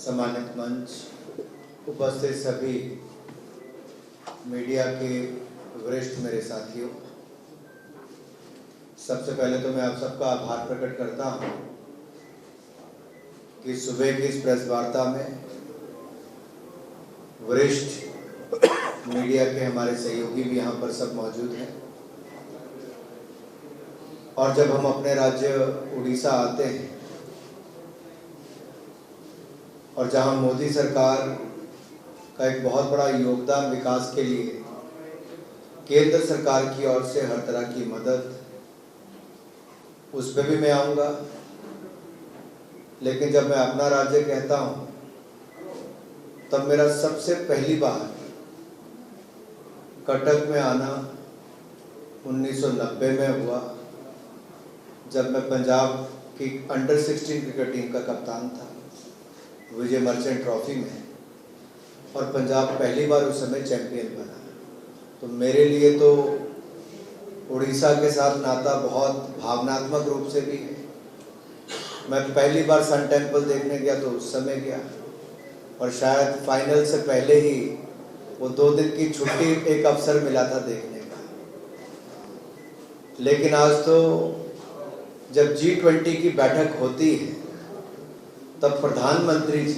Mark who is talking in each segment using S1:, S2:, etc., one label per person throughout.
S1: सम्मानित मंच, उपस्थित सभी मीडिया के वरिष्ठ मेरे साथियों, सबसे पहले तो मैं आप सबका आभार प्रकट करता हूं कि सुबह की इस प्रेस वार्ता में वरिष्ठ मीडिया के हमारे सहयोगी भी यहाँ पर सब मौजूद हैं। और जब हम अपने राज्य उड़ीसा आते हैं और जहाँ मोदी सरकार का एक बहुत बड़ा योगदान विकास के लिए केंद्र सरकार की ओर से हर तरह की मदद, उस पर भी मैं आऊँगा। लेकिन जब मैं अपना राज्य कहता हूँ तब मेरा सबसे पहली बार कटक में आना 1990 में हुआ, जब मैं पंजाब की अंडर 16 क्रिकेट टीम का कप्तान था विजय मर्चेंट ट्रॉफी में, और पंजाब पहली बार उस समय चैंपियन बना। तो मेरे लिए तो उड़ीसा के साथ नाता बहुत भावनात्मक रूप से भी है। मैं पहली बार सन टेम्पल देखने गया तो उस समय गया, और शायद फाइनल से पहले ही वो 2 दिन की छुट्टी एक अवसर मिला था देखने का। लेकिन आज तो जब G20 की बैठक होती है तब प्रधानमंत्री जी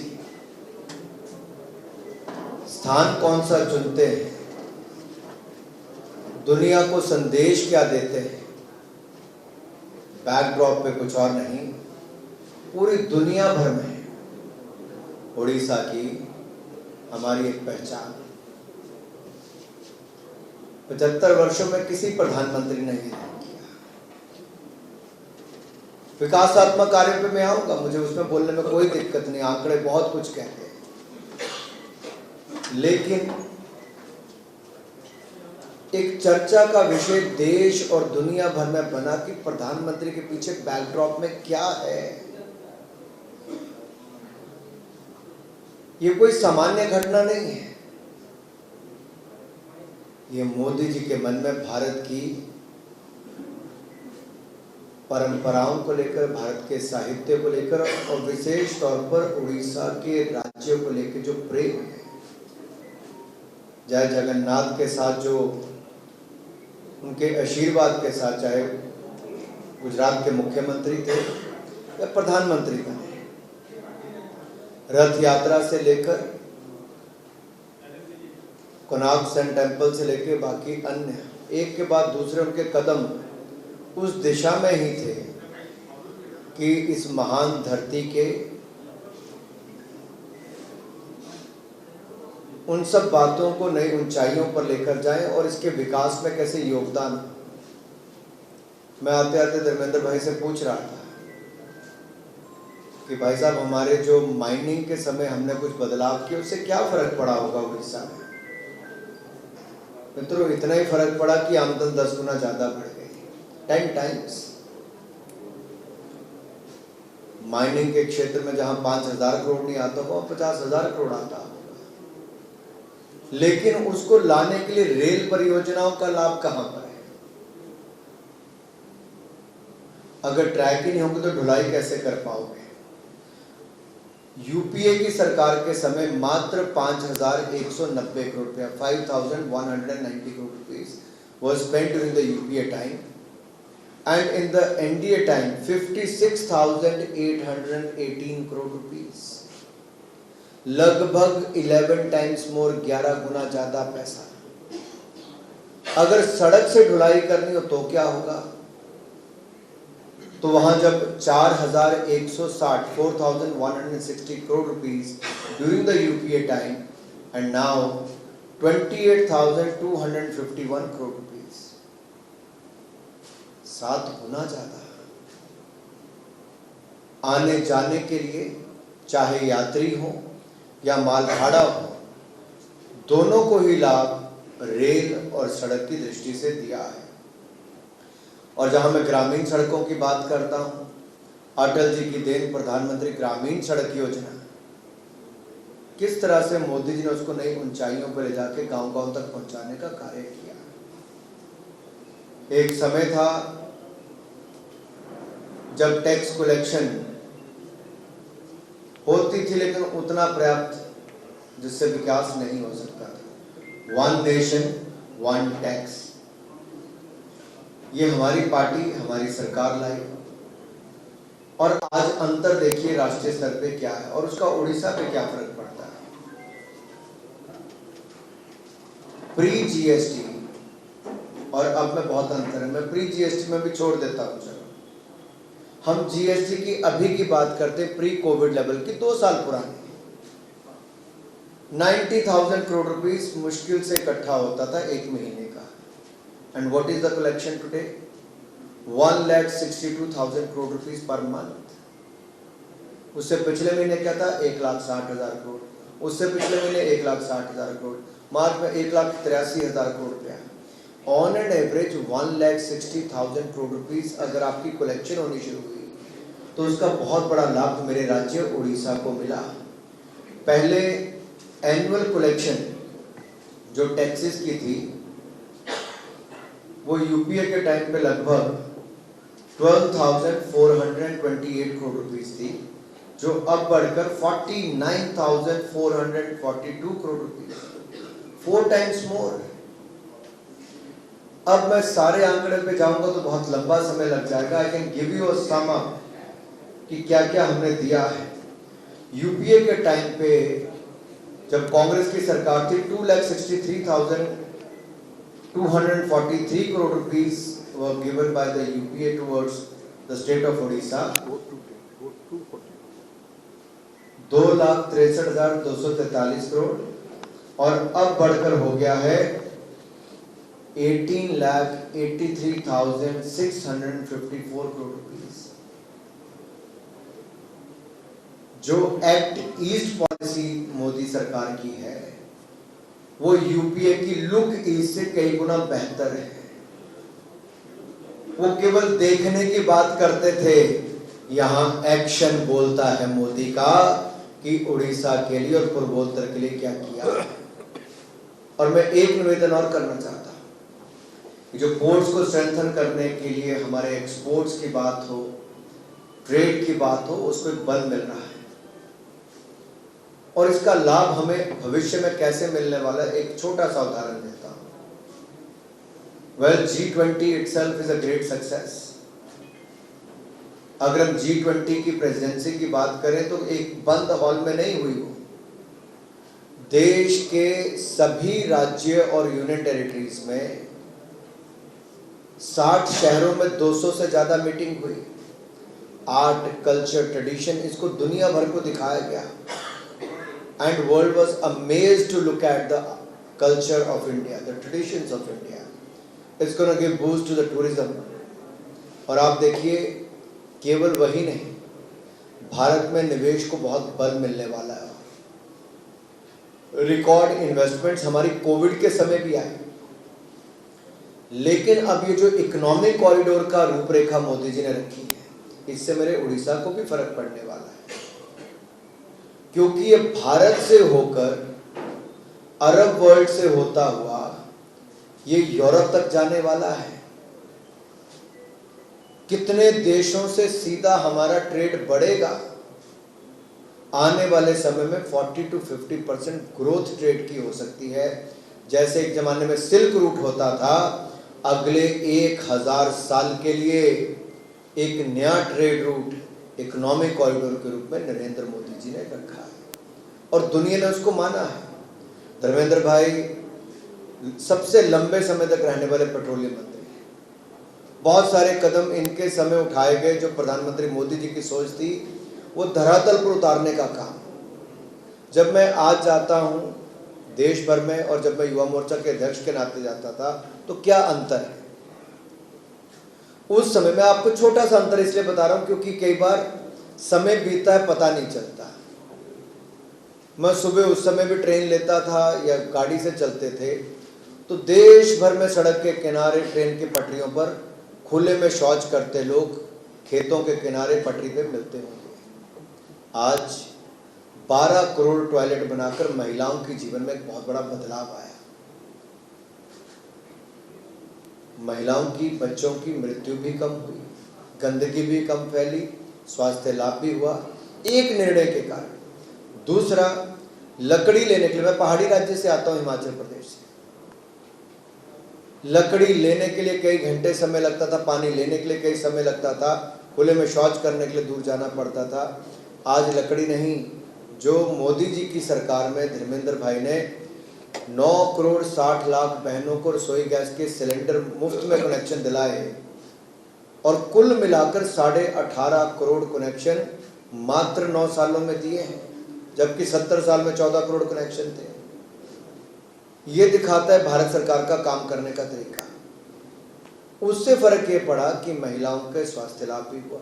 S1: स्थान कौन सा चुनते हैं, दुनिया को संदेश क्या देते हैं, बैकड्रॉप पे कुछ और नहीं, पूरी दुनिया भर में उड़ीसा की हमारी एक पहचान। 75 वर्षों में किसी प्रधानमंत्री ने ये नहीं किया। विकासात्मक कार्य पे मैं आऊंगा, मुझे उसमें बोलने में कोई दिक्कत नहीं, आंकड़े बहुत कुछ कहते हैं। लेकिन एक चर्चा का विषय देश और दुनिया भर में बना कि प्रधानमंत्री के पीछे बैकड्रॉप में क्या है। ये कोई सामान्य घटना नहीं है। ये मोदी जी के मन में भारत की परंपराओं को लेकर, भारत के साहित्य को लेकर और विशेष तौर पर उड़ीसा के राज्य को लेकर जो प्रेम है, जय जगन्नाथ के साथ जो उनके आशीर्वाद के साथ, चाहे गुजरात के मुख्यमंत्री थे या प्रधानमंत्री बने, रथ यात्रा से लेकर कोणार्क सन टेम्पल से लेकर बाकी अन्य एक के बाद दूसरे उनके कदम उस दिशा में ही थे कि इस महान धरती के उन सब बातों को नई ऊंचाइयों पर लेकर जाएं और इसके विकास में कैसे योगदान। मैं आते आते धर्मेंद्र भाई से पूछ रहा था कि भाई साहब, हमारे जो माइनिंग के समय हमने कुछ बदलाव किए उससे क्या फर्क पड़ा होगा उड़ीसा में। मित्रों, इतना ही फर्क पड़ा कि आमदन 10 गुना ज्यादा बढ़ गई, 10 टाइम्स। माइनिंग के क्षेत्र में जहां 5,000 करोड़ नहीं आता हो, 50,000 करोड़ आता होगा। लेकिन उसको लाने के लिए रेल परियोजनाओं का लाभ कहां पर है। अगर ट्रैक ही नहीं होंगे तो ढुलाई कैसे कर पाओगे। यूपीए की सरकार के समय मात्र 5,190 करोड़ रुपया, 5,190 crore rupees was spent during the UPA time, and in the NDA time 56,818 crore rupees, लगभग 11 टाइम्स मोर, 11 गुना ज्यादा पैसा। अगर सड़क से ढुलाई करनी हो तो क्या होगा। तो वहां जब 4,160 4,160 crore rupees during the UPA time, and now 28,251 crore rupees, 7 गुना ज्यादा। आने जाने के लिए चाहे यात्री हो या माल भाड़ा हो, दोनों को ही लाभ रेल और सड़क की दृष्टि से दिया है। और जहां मैं ग्रामीण सड़कों की बात करता हूं, अटल जी की देन प्रधानमंत्री ग्रामीण सड़क योजना, किस तरह से मोदी जी ने उसको नई ऊंचाइयों पर ले जाके गांव-गांव तक पहुंचाने का कार्य किया। एक समय था जब टैक्स कलेक्शन होती थी, लेकिन उतना पर्याप्त जिससे विकास नहीं हो सकता था। वन नेशन वन टैक्स, ये हमारी पार्टी, हमारी सरकार लाई, और आज अंतर देखिए राष्ट्रीय स्तर पे क्या है और उसका उड़ीसा पे क्या फर्क पड़ता है। प्री जीएसटी और अब में बहुत अंतर है। मैं प्री जीएसटी में भी छोड़ देता हूं, चलो हम जीएसटी की अभी की बात करते, प्री कोविड लेवल की 2 साल पुरानी। 90,000 करोड़ रुपीस मुश्किल से इकट्ठा होता था एक महीने का। And what is the collection today? 1,62,000 crore rupees per month. उससे पिछले महीने क्या था? 1,60,000 करोड़। उससे पिछले महीने 1,60,000 करोड़। मार्च में 1,83,000 करोड़ रुपया। On an average 1,60,000 crore rupees अगर आपकी कलेक्शन होनी शुरू हुई तो उसका बहुत बड़ा लाभ मेरे राज्य उड़ीसा को मिला। पहले एनुअल कलेक्शन जो टैक्सेस की थी वो यूपीए के टाइम पे लगभग 12,428 करोड़ रुपीस थी, जो अब बढ़कर 49,442 करोड़ रुपीस, 4 टाइम्स मोर। अब मैं सारे आंकड़े पे जाऊंगा तो बहुत लंबा समय लग जाएगा। I can give you a sum up कि क्या क्या हमने दिया है। यूपीए के टाइम पे जब कांग्रेस की सरकार थी 2,63,243 crore rupees were given by the UPA towards the state of Odisha। 2,63,243 crore, और अब बढ़कर हो गया है 18,83,654 करोड़ रुपीस। जो एक्ट ईस्ट पॉलिसी मोदी सरकार की है वो यूपीए की लुक ईस्ट से कई गुना बेहतर है। वो केवल देखने की बात करते थे, यहां एक्शन बोलता है मोदी का कि उड़ीसा के लिए और पूर्वोत्तर के लिए क्या किया है। और मैं एक निवेदन और करना चाहता हूं, जो पोर्ट्स को स्ट्रेंथन करने के लिए हमारे एक्सपोर्ट्स की बात हो, ट्रेड की बात हो, उसको एक बल मिल रहा है और इसका लाभ हमें भविष्य में कैसे मिलने वाला है, एक छोटा सा उदाहरण देता हूं। Well, G20 itself is a great success। अगर हम G20 की प्रेसिडेंसी की बात करें तो एक बंद हॉल में नहीं हुई वो, देश के सभी राज्य और यूनियन टेरिटरीज में 60 शहरों में 200 से ज्यादा मीटिंग हुई। आर्ट, कल्चर, ट्रेडिशन, इसको दुनिया भर को दिखाया गया। And world was amazed to look at the culture of India, the traditions of India. It's going to give boost to the tourism। और आप देखिए, केवल वही नहीं, भारत में निवेश को बहुत बल मिलने वाला है। रिकॉर्ड इन्वेस्टमेंट्स हमारी कोविड के समय भी आए, लेकिन अब ये जो इकोनॉमिक कॉरिडोर का रूपरेखा मोदी जी ने रखी है, इससे मेरे उड़ीसा को भी फर्क पड़ने वाला है, क्योंकि ये भारत से होकर अरब वर्ल्ड से होता हुआ ये यूरोप तक जाने वाला है। कितने देशों से सीधा हमारा ट्रेड बढ़ेगा। आने वाले समय में 40 to 50% ग्रोथ ट्रेड की हो सकती है। जैसे एक जमाने में सिल्क रूट होता था, अगले 1000 साल के लिए एक नया ट्रेड रूट इकोनॉमिक कॉरिडोर के रूप में नरेंद्र मोदी जी ने रखा है और दुनिया ने उसको माना है। धर्मेंद्र भाई सबसे लंबे समय तक रहने वाले पेट्रोलियम मंत्री हैं। बहुत सारे कदम इनके समय उठाए गए जो प्रधानमंत्री मोदी जी की सोच थी, वो धरातल पर उतारने का काम। जब मैं आज जाता हूं देश भर में और जब मैं युवा मोर्चा के अध्यक्ष के नाते जाता था तो क्या अंतर है उस समय। मैं आपको छोटा सा अंतर इसलिए बता रहा हूं क्योंकि कई बार समय बीतता है, पता नहीं चलता। मैं सुबह उस समय भी ट्रेन लेता था या गाड़ी से चलते थे तो देश भर में सड़क के किनारे, ट्रेन की पटरियों पर खुले में शौच करते लोग खेतों के किनारे पटरी पे मिलते होंगे। आज 12 करोड़ टॉयलेट बनाकर महिलाओं के जीवन में एक बहुत बड़ा बदलाव आया। महिलाओं की, बच्चों की मृत्यु भी कम हुई, गंदगी भी कम फैली, स्वास्थ्य लाभ भी हुआ, एक निर्णय के कारण। दूसरा, लकड़ी लेने के लिए, मैं पहाड़ी राज्य से आता हूँ, हिमाचल प्रदेश से, लकड़ी लेने के लिए कई घंटे समय लगता था, पानी लेने के लिए कई समय लगता था, खुले में शौच करने के लिए दूर जाना पड़ता था। आज लकड़ी नहीं, जो मोदी जी की सरकार में धर्मेंद्र भाई ने 9,60,00,000 बहनों को रसोई गैस के सिलेंडर मुफ्त में कनेक्शन दिलाए और कुल मिलाकर 18.5 करोड़ कनेक्शन मात्र 9 सालों में दिए हैं, जबकि 70 साल में 14 करोड़ कनेक्शन थे। ये दिखाता है भारत सरकार का काम करने का तरीका। उससे फर्क ये पड़ा कि महिलाओं के स्वास्थ्य लाभ भी हुआ।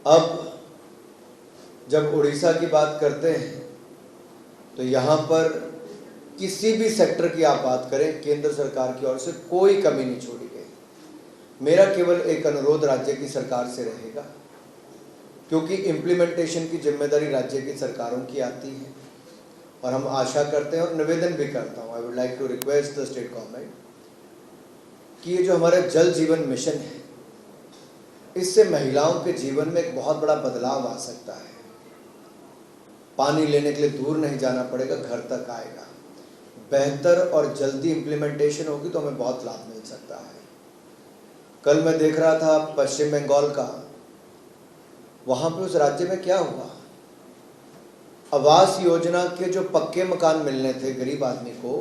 S1: अब जब उड़ीसा की बात करते हैं तो यहाँ पर किसी भी सेक्टर की आप बात करें, केंद्र सरकार की ओर से कोई कमी नहीं छोड़ी गई। मेरा केवल एक अनुरोध राज्य की सरकार से रहेगा, क्योंकि इम्प्लीमेंटेशन की जिम्मेदारी राज्य की सरकारों की आती है, और हम आशा करते हैं और निवेदन भी करता हूँ, I would like to request the state government कि ये जो हमारा जल जीवन मिशन है, इससे महिलाओं के जीवन में एक बहुत बड़ा बदलाव आ सकता है। पानी लेने के लिए दूर नहीं जाना पड़ेगा, घर तक आएगा। बेहतर और जल्दी इम्प्लीमेंटेशन होगी तो हमें बहुत लाभ मिल सकता है। कल मैं देख रहा था पश्चिम बंगाल का, वहाँ पे उस राज्य में क्या हुआ, आवास योजना के जो पक्के मकान मिलने थे गरीब आदमी को,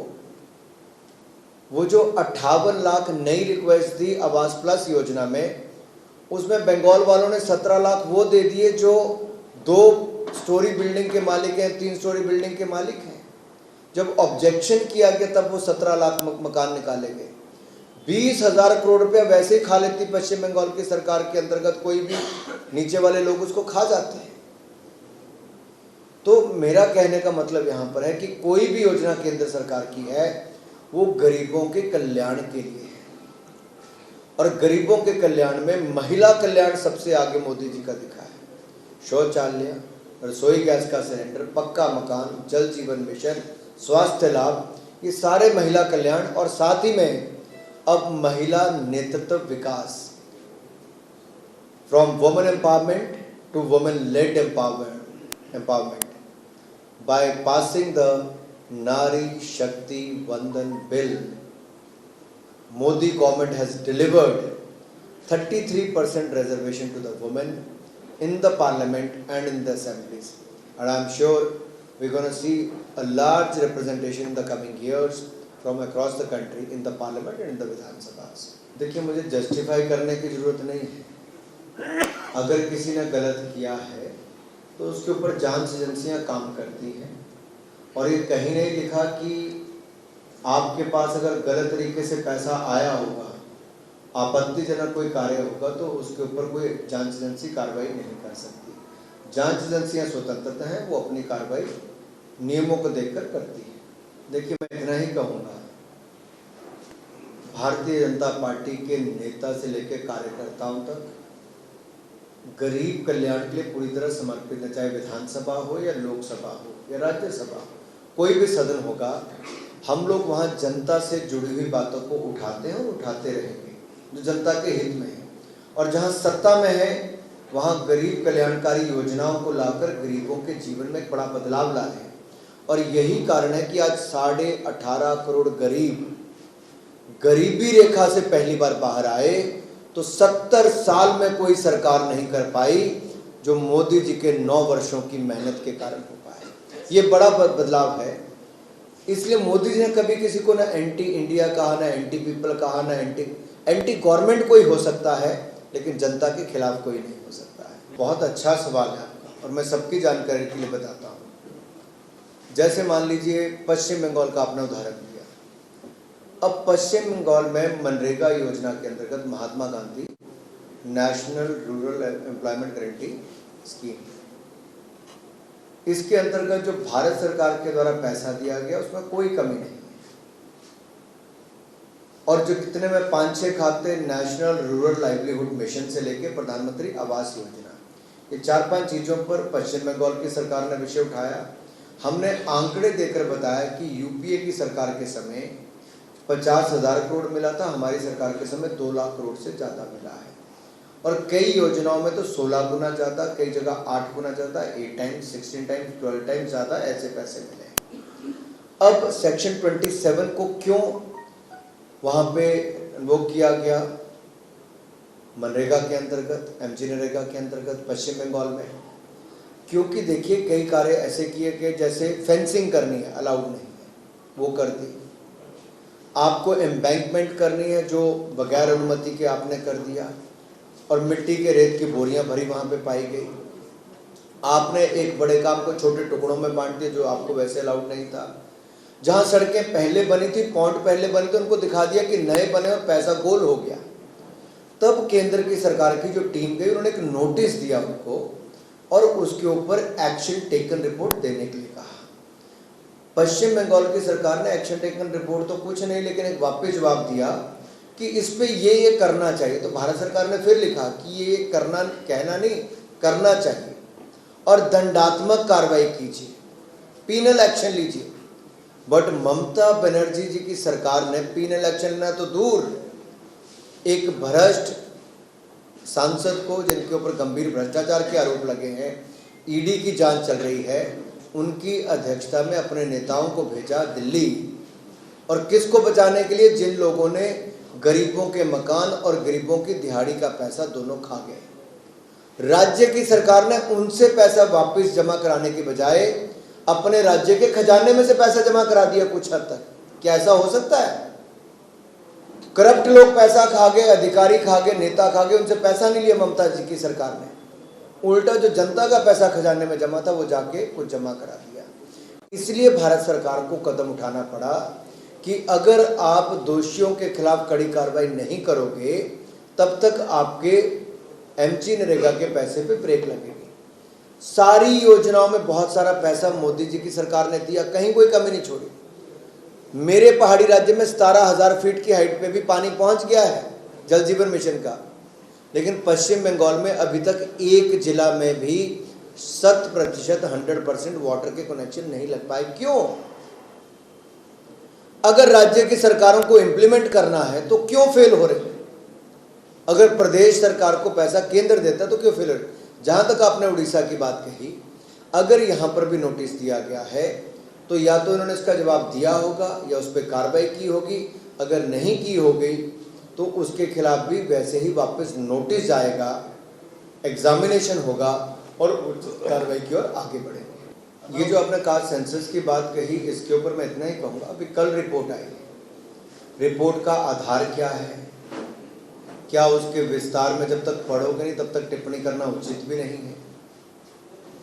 S1: वो जो 58 लाख नई रिक्वेस्ट दी आवास प्लस योजना में, उसमें बंगाल वालों ने 17 लाख वो दे दिए जो 2 स्टोरी बिल्डिंग के मालिक हैं, 3 स्टोरी बिल्डिंग के मालिक हैं। जब ऑब्जेक्शन किया गया तब वो 17 लाख मकान निकाले गए। 20,000 करोड़ रुपया वैसे ही खा लेती पश्चिम बंगाल की सरकार के अंतर्गत, कोई भी नीचे वाले लोग उसको खा जाते हैं। तो मेरा कहने का मतलब यहाँ पर है कि कोई भी योजना केंद्र सरकार की है वो गरीबों के कल्याण के लिए है, और गरीबों के कल्याण में महिला कल्याण सबसे आगे मोदी जी का दिखा है। शौचालय, रसोई गैस का सिलेंडर, पक्का मकान, जल जीवन मिशन, स्वास्थ्य लाभ, ये सारे महिला कल्याण, और साथ ही में अब महिला नेतृत्व विकास, from women empowerment to women led empowerment by passing the Nari Shakti Vandan Bill. Modi government has delivered 33% reservation to the women in the parliament and in the assemblies, and I am sure we are going to see a large representation in the coming years from across the country in the parliament and in the Vidhan Sabhas. देखिए, मुझे justify करने की जरूरत नहीं है। अगर किसी ने गलत किया है तो उसके ऊपर जांच एजेंसियां काम करती हैं, और ये कहीं नहीं लिखा कि आपके पास अगर गलत तरीके से पैसा आया होगा, आपत्तिजनक कोई कार्य होगा, तो उसके ऊपर कोई जांच एजेंसी कार्रवाई नहीं कर सकती। जांच एजेंसियां स्वतंत्रता हैं, वो अपनी कार्रवाई नियमों को देखकर करती है। देखिए, मैं इतना ही कहूँगा, भारतीय जनता पार्टी के नेता से लेकर कार्यकर्ताओं तक गरीब कल्याण के लिए पूरी तरह समर्पित है, चाहे विधानसभा हो या लोकसभा हो या राज्यसभा हो, कोई भी सदन होगा, हम लोग वहाँ जनता से जुड़ी हुई बातों को उठाते हैं और उठाते रहेंगे जो जनता के हित में है। और जहाँ सत्ता में है वहाँ गरीब कल्याणकारी योजनाओं को लाकर गरीबों के जीवन में एक बड़ा बदलाव ला रहे हैं। और यही कारण है कि आज 18.5 करोड़ गरीब गरीबी रेखा से पहली बार बाहर आए, तो 70 साल में कोई सरकार नहीं कर पाई जो मोदी जी के 9 वर्षों की मेहनत के कारण हो पाए। ये बड़ा बदलाव है। इसलिए मोदी जी ने कभी किसी को ना एंटी इंडिया कहा, ना एंटी पीपल कहा, ना एंटी गवर्नमेंट कोई हो सकता है, लेकिन जनता के खिलाफ कोई नहीं हो सकता है। बहुत अच्छा सवाल है आपका, और मैं सबकी जानकारी के लिए बताता हूँ। जैसे मान लीजिए पश्चिम बंगाल का आपने उदाहरण दिया। अब पश्चिम बंगाल में मनरेगा योजना के अंतर्गत Mahatma Gandhi national rural employment guarantee scheme, इसके अंतर्गत जो भारत सरकार के द्वारा पैसा दिया गया उसमें कोई कमी नहीं है। और जो कितने में 5-6 खाते नेशनल रूरल लाइवलीहुड मिशन से लेकर प्रधानमंत्री आवास योजना, ये 4-5 चीज़ों पर पश्चिम बंगाल की सरकार ने विषय उठाया। हमने आंकड़े देकर बताया कि यूपीए की सरकार के समय 50,000 करोड़ मिला था, हमारी सरकार के समय 2 लाख करोड़ से ज़्यादा मिला है। और कई योजनाओं में तो 16 गुना ज़्यादा, कई जगह 8 गुना ज़्यादा, 8 टाइम्स, 16 टाइम्स, 12 टाइम्स ज़्यादा ऐसे पैसे मिले। अब सेक्शन 27 को क्यों वहाँ पे वो किया गया मनरेगा के अंतर्गत, एमजी नरेगा के अंतर्गत पश्चिम बंगाल में? क्योंकि देखिए कई कार्य ऐसे किए गए, जैसे फेंसिंग करनी है, अलाउड नहीं है, वो कर दी। आपको एम्बैंकमेंट करनी है, जो बगैर अनुमति के आपने कर दिया, और मिट्टी के रेत की बोरियां भरी वहाँ पे पाई गई। आपने एक बड़े काम को छोटे टुकड़ों में बांट दिया, जो आपको वैसे अलाउड नहीं था। जहाँ सड़कें पहले बनी थी, पॉइंट पहले बनी थी, उनको दिखा दिया कि नए बने और पैसा गोल हो गया। तब केंद्र की सरकार की जो टीम गई, उन्होंने एक नोटिस दिया उनको और उसके ऊपर एक्शन टेकन रिपोर्ट देने के लिए कहा। पश्चिम बंगाल की सरकार ने एक्शन टेकन रिपोर्ट तो कुछ नहीं, लेकिन एक वापस जवाब दिया कि इस पे ये करना चाहिए। तो भारत सरकार ने फिर लिखा कि ये करना, कहना नहीं, करना चाहिए और दंडात्मक कार्रवाई कीजिए, पीनल एक्शन लीजिए। बट ममता बनर्जी जी की सरकार ने पीनल एक्शन लेना तो दूर, एक भ्रष्ट सांसद को, जिनके ऊपर गंभीर भ्रष्टाचार के आरोप लगे हैं, ईडी की जांच चल रही है, उनकी अध्यक्षता में अपने नेताओं को भेजा दिल्ली। और किसको बचाने के लिए? जिन लोगों ने गरीबों के मकान और गरीबों की दिहाड़ी का पैसा दोनों खा गए। राज्य की सरकार ने उनसे पैसा वापस जमा कराने की बजाय अपने राज्य के खजाने में से पैसा जमा करा दिया कुछ हद तक। क्या ऐसा हो सकता है? करप्ट लोग पैसा खा गए, अधिकारी खा गए, नेता खा गए, उनसे पैसा नहीं लिया ममता जी की सरकार ने। उल्टा जो जनता का पैसा खजाने में जमा था वो जाके कुछ जमा करा दिया। इसलिए भारत सरकार को कदम उठाना पड़ा कि अगर आप दोषियों के खिलाफ कड़ी कार्रवाई नहीं करोगे, तब तक आपके एमजी नरेगा के पैसे पे ब्रेक लगेगी। सारी योजनाओं में बहुत सारा पैसा मोदी जी की सरकार ने दिया, कहीं कोई कमी नहीं छोड़ी। मेरे पहाड़ी राज्य में 17,000 फीट की हाइट पे भी पानी पहुंच गया है जल जीवन मिशन का, लेकिन पश्चिम बंगाल में अभी तक एक जिला में भी 100% 100% वाटर के कनेक्शन नहीं लग पाए। क्यों? अगर राज्य की सरकारों को इंप्लीमेंट करना है तो क्यों फेल हो रहे? अगर प्रदेश सरकार को पैसा केंद्र देता तो क्यों फेल हो रहे? जहां तक आपने उड़ीसा की बात कही, अगर यहां पर भी नोटिस दिया गया है तो या तो इन्होंने इसका जवाब दिया होगा या उस पर कार्रवाई की होगी। अगर नहीं की होगी तो उसके खिलाफ भी वैसे ही वापस नोटिस जाएगा, एग्जामिनेशन होगा और कार्रवाई की ओर आगे बढ़ेंगे। ये जो आपने कहा सेंसस की बात कही, इसके ऊपर मैं इतना ही कहूँगा, अभी कल रिपोर्ट आई, रिपोर्ट का आधार क्या है, क्या उसके विस्तार में जब तक पढ़ोगे नहीं तब तक टिप्पणी करना उचित भी नहीं है।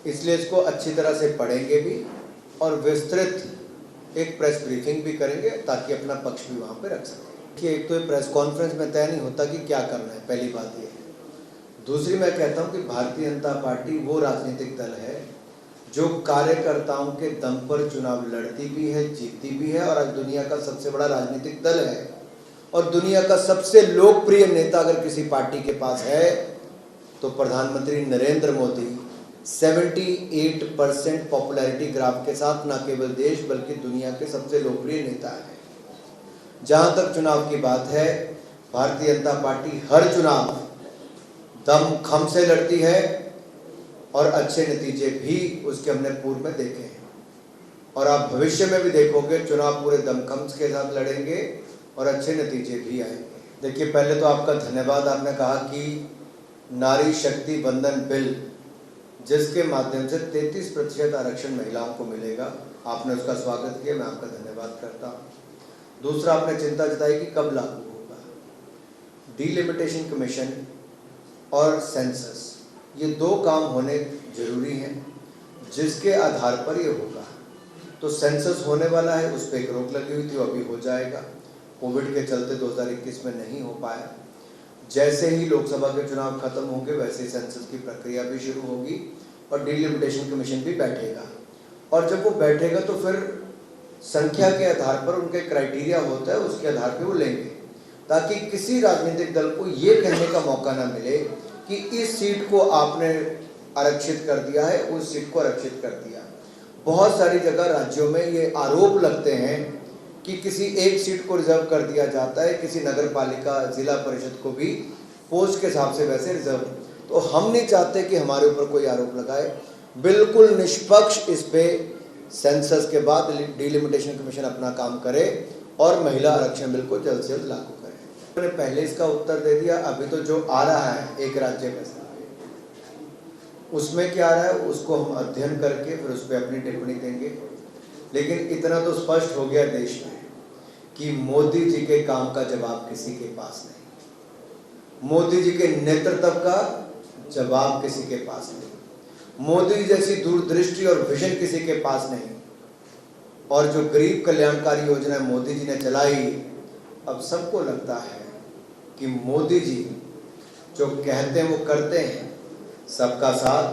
S1: इसलिए इसको अच्छी तरह से पढ़ेंगे भी और विस्तृत एक प्रेस ब्रीफिंग भी करेंगे ताकि अपना पक्ष भी वहाँ पे रख सकें। कि एक तो प्रेस कॉन्फ्रेंस में तय नहीं होता कि क्या करना है, पहली बात ये है। दूसरी, मैं कहता हूँ कि भारतीय जनता पार्टी वो राजनीतिक दल है जो कार्यकर्ताओं के दम पर चुनाव लड़ती भी है, जीतती भी है, और आज दुनिया का सबसे बड़ा राजनीतिक दल है। और दुनिया का सबसे लोकप्रिय नेता अगर किसी पार्टी के पास है तो प्रधानमंत्री नरेंद्र मोदी 78% पॉपुलैरिटी ग्राफ के साथ न केवल देश बल्कि दुनिया के सबसे लोकप्रिय नेता है। जहां तक चुनाव की बात है, भारतीय जनता पार्टी हर चुनाव दम खम से लड़ती है और अच्छे नतीजे भी उसके हमने पूर्व में देखे हैं और आप भविष्य में भी देखोगे चुनाव पूरे दमखम के साथ लड़ेंगे और अच्छे नतीजे भी आएंगे। देखिए, पहले तो आपका धन्यवाद। आपने कहा कि नारी शक्ति वंदन बिल, जिसके माध्यम से 33% आरक्षण महिलाओं को मिलेगा, आपने उसका स्वागत किया, मैं आपका धन्यवाद करता हूँ। दूसरा, आपने चिंता जताई कि कब लागू होगा। डिलिमिटेशन कमीशन और सेंसस, ये दो काम होने जरूरी हैं जिसके आधार पर ये होगा। तो सेंसस होने वाला है, उस पर एक रोक लगी हुई थी, वो अभी हो जाएगा। कोविड के चलते 2021 में नहीं हो पाया। जैसे ही लोकसभा के चुनाव खत्म होंगे वैसे ही सेंसस की प्रक्रिया भी शुरू होगी और डिलिमिटेशन कमीशन भी बैठेगा। और जब वो बैठेगा तो फिर संख्या के आधार पर उनके क्राइटेरिया होता है, उसके आधार पर वो लेंगे, ताकि किसी राजनीतिक दल को ये कहने का मौका ना मिले कि इस सीट को आपने आरक्षित कर दिया है, उस सीट को आरक्षित कर दिया। बहुत सारी जगह राज्यों में ये आरोप लगते हैं कि किसी एक सीट को रिजर्व कर दिया जाता है, किसी नगर पालिका जिला परिषद को भी पोस्ट के हिसाब से वैसे रिजर्व। तो हम नहीं चाहते कि हमारे ऊपर कोई आरोप लगाए, बिल्कुल निष्पक्ष इस पे सेंसस के बाद डिलिमिटेशन कमीशन अपना काम करे और महिला आरक्षण बिल को जल्द से जल्द लागू करे। मैंने पहले इसका उत्तर दे दिया। अभी तो जो आ रहा है एक राज्य में उसमें क्या आ रहा है उसको हम अध्ययन करके फिर उस पर अपनी टिप्पणी देंगे। लेकिन इतना तो स्पष्ट हो गया देश में कि मोदी जी के काम का जवाब किसी के पास नहीं, मोदी जी के नेतृत्व का जवाब किसी के पास नहीं, मोदी जैसी दूरदृष्टि और विजन किसी के पास नहीं। और जो गरीब कल्याणकारी योजना मोदी जी ने चलाई, अब सबको लगता है कि मोदी जी जो कहते हैं वो करते हैं। सबका साथ,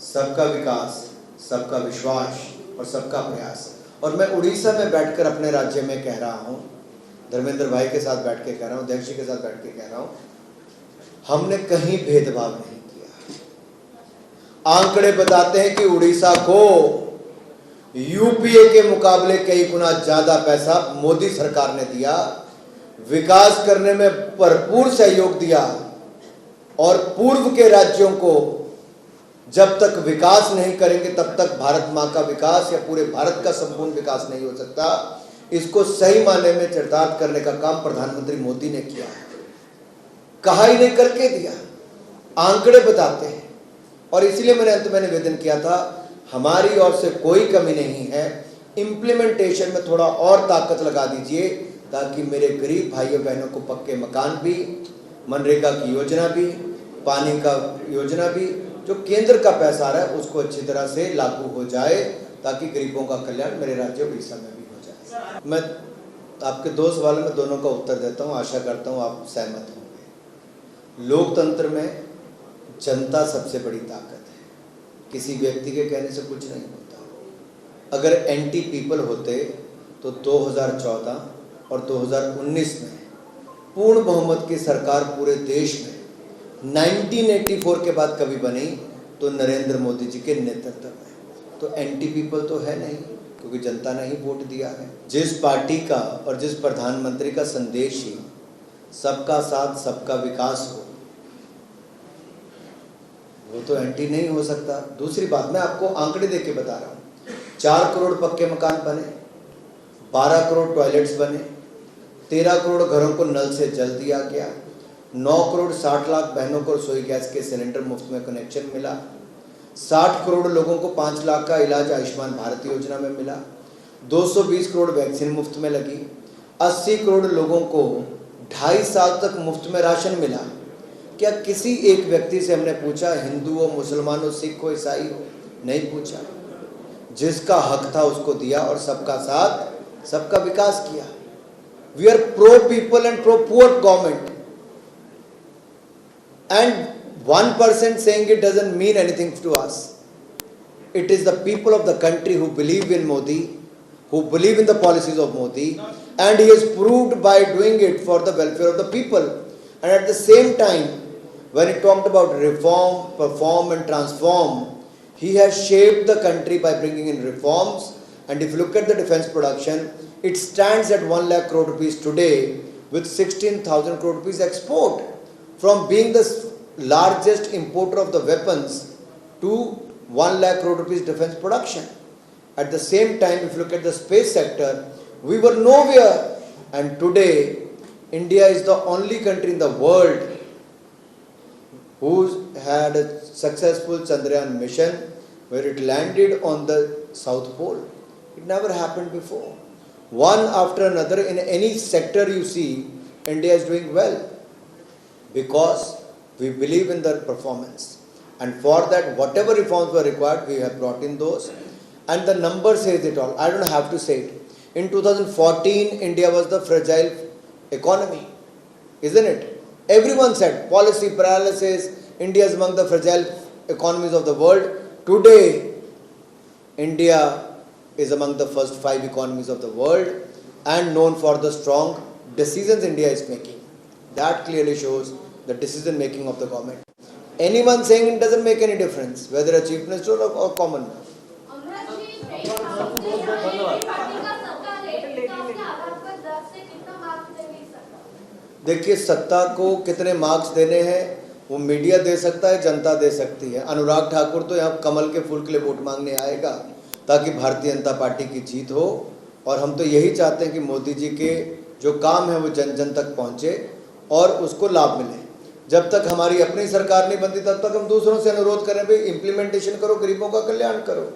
S1: सबका विकास, सबका विश्वास और सबका प्रयास। और मैं उड़ीसा में बैठकर अपने राज्य में कह रहा हूँ, धर्मेंद्र भाई के साथ बैठ के कह रहा हूँ, अध्यक्ष जी के साथ बैठ के कह रहा हूँ, हमने कहीं भेदभाव नहीं किया। आंकड़े बताते हैं कि उड़ीसा को यूपीए के मुकाबले कई गुना ज्यादा पैसा मोदी सरकार ने दिया, विकास करने में भरपूर सहयोग दिया। और पूर्व के राज्यों को जब तक विकास नहीं करेंगे तब तक भारत माँ का विकास या पूरे भारत का संपूर्ण विकास नहीं हो सकता। इसको सही मायने में चरितार्थ करने का काम प्रधानमंत्री मोदी ने किया है, कहा ही नहीं करके दिया। आंकड़े बताते हैं। और इसलिए मैंने अंत में निवेदन किया था, हमारी ओर से कोई कमी नहीं है, इम्प्लीमेंटेशन में थोड़ा और ताकत लगा दीजिए ताकि मेरे गरीब भाइयों बहनों को पक्के मकान भी, मनरेगा की योजना भी, पानी का योजना भी, जो केंद्र का पैसा आ रहा है उसको अच्छी तरह से लागू हो जाए ताकि गरीबों का कल्याण मेरे राज्य उड़ीसा में भी हो जाए। मैं आपके दो सवालों में दोनों का उत्तर देता हूँ, आशा करता हूँ आप सहमत होंगे। लोकतंत्र में जनता सबसे बड़ी ताकत है, किसी व्यक्ति के कहने से कुछ नहीं होता। अगर एंटी पीपल होते तो 2014 और 2019 में पूर्ण बहुमत की सरकार पूरे देश में 1984 के बाद कभी बनी तो नरेंद्र मोदी जी के नेतृत्व में। तो एंटी पीपल तो है नहीं, क्योंकि जनता ने ही वोट दिया है। जिस पार्टी का और जिस प्रधानमंत्री का संदेश ही सबका साथ सबका विकास हो, वो तो एंटी नहीं हो सकता। दूसरी बात मैं आपको आंकड़े देके बता रहा हूँ, 4 करोड़ पक्के मकान बने, 12 करोड़ टॉयलेट्स बने, 13 करोड़ घरों को नल से जल दिया गया, 9 करोड़ 60 लाख बहनों को रसोई गैस के सिलेंडर मुफ्त में कनेक्शन मिला, 60 करोड़ लोगों को 5 लाख का इलाज आयुष्मान भारत योजना में मिला, 220 करोड़ वैक्सीन मुफ्त में लगी, 80 करोड़ लोगों को 2.5 साल तक मुफ्त में राशन मिला। क्या किसी एक व्यक्ति से हमने पूछा, हिंदू हो, मुसलमान हो, सिख हो, ईसाई हो? नहीं पूछा। जिसका हक था उसको दिया और सबका साथ सबका विकास किया। We are pro people and pro poor government, and 1% saying it doesn't mean anything to us. It is the people of the country who believe in Modi, who believe in the policies of Modi, and he has proved by doing it for the welfare of the people. And at the same time, when he talked about reform, perform and transform, he has shaped the country by bringing in reforms. And if you look at the defense production, it stands at 1 lakh crore rupees today with 16,000 crore rupees export. From being the largest importer of the weapons to 1 lakh crore rupees defense production. At the same time, if you look at the space sector, we were nowhere. And today, India is the only country in the world who had a successful Chandrayaan mission where it landed on the South Pole. It never happened before. One after another, in any sector you see, India is doing well, because we believe in their performance. And for that, whatever reforms were required, we have brought in those. And the number says it all. I don't have to say it. In 2014, India was the fragile economy, isn't it? Everyone said, policy paralysis, India is among the fragile economies of the world. Today, India is among the first 5 economies of the world and known for the strong decisions India is making. That clearly shows the decision making of the government. Anyone saying it doesn't make any difference, whether a chief minister or common man. देखिए, सत्ता को कितने marks देने हैं वो media दे सकता है, जनता दे सकती है। अनुराग ठाकुर तो यहाँ कमल के फूल के लिए वोट मांगने आएगा ताकि भारतीय जनता पार्टी की जीत हो, और हम तो यही चाहते हैं कि मोदी जी के जो काम है वो जन जन तक पहुँचे और उसको लाभ मिले। जब तक हमारी अपनी सरकार नहीं बनती तब तक हम दूसरों से अनुरोध करें, भाई इम्प्लीमेंटेशन करो, गरीबों का कल्याण करो।